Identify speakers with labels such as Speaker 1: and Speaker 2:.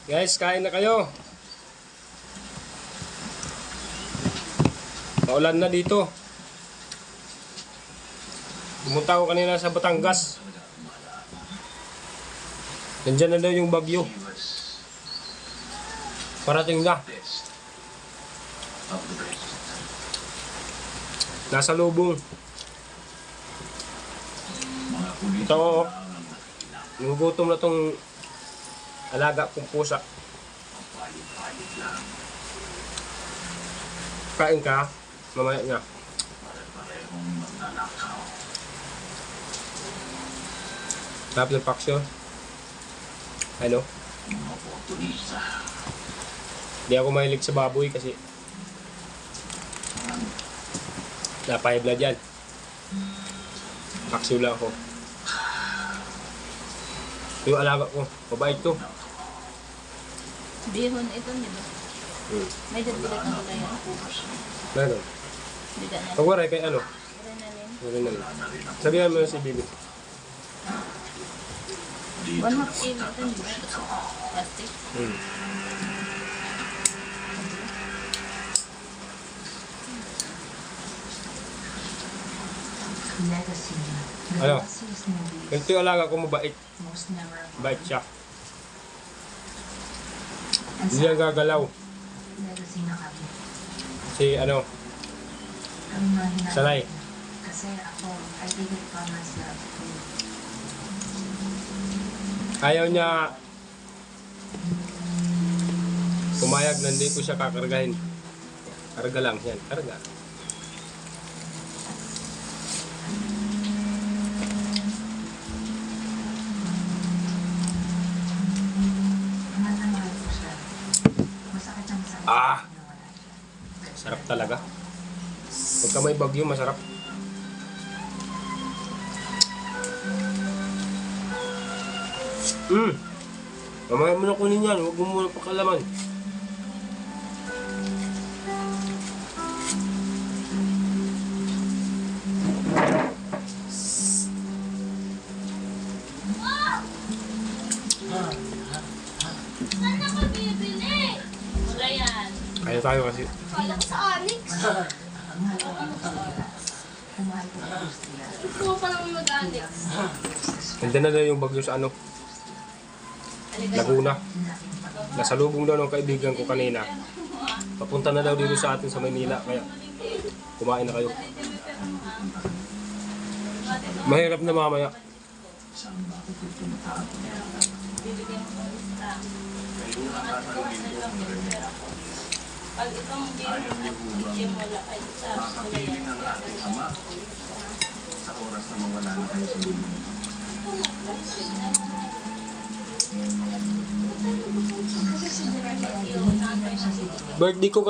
Speaker 1: Guys, kain na kayo. Maulan na dito. Pumunta ako kanina sa Batangas. Nandiyan na daw yung bagyo. Parating na. Nasa lubong. Ito, nagugutom na tong alaga kong pusa. Kain ka, mamaya nga. Sarap ng paksyo. Ano? Hindi ako mahilig sa baboy kasi napay blood yan. Paksyo lang ako. Yung alaga ko, mabait to.
Speaker 2: Bihon ito, di ba? May dagdagat na wala yan.
Speaker 1: Meron.
Speaker 2: Biga na.
Speaker 1: Pag waray kay ano?
Speaker 2: Adrenaline.
Speaker 1: Meron na. Sabihan mo si Bibi.
Speaker 2: 1/2 kilo ito, di ba? Plastic.
Speaker 1: Ano? Ganito yung alaga ko, mabait. Bait siya. Hindi yan gagalaw. Si ano? Sanay.
Speaker 3: Kasi ako, I take it for myself.
Speaker 1: Ayaw niya pumayag na hindi ko siya kakargahin. Karga lang yan. Karga. Ah! Sarap talaga. Pagka may bagyo, masarap. Mamaya mo na kunin yan. Huwag mo muna pakalaman.
Speaker 2: Saan ako bibili? Wala yan.
Speaker 1: Kaya tayo kasi.
Speaker 2: Kala ko sa Onyx. Gusto ko pa naman mag-Onyx.
Speaker 1: Nandiyan na daw yung bagyo sa ano. Laguna. Nasa lubong daw ng kaibigan ko kanina. Papunta na daw dito sa atin sa Maynila. Kaya kumain na kayo. Mahirap na mamaya.
Speaker 2: Pag itong game wala ay sa
Speaker 1: Birthday ko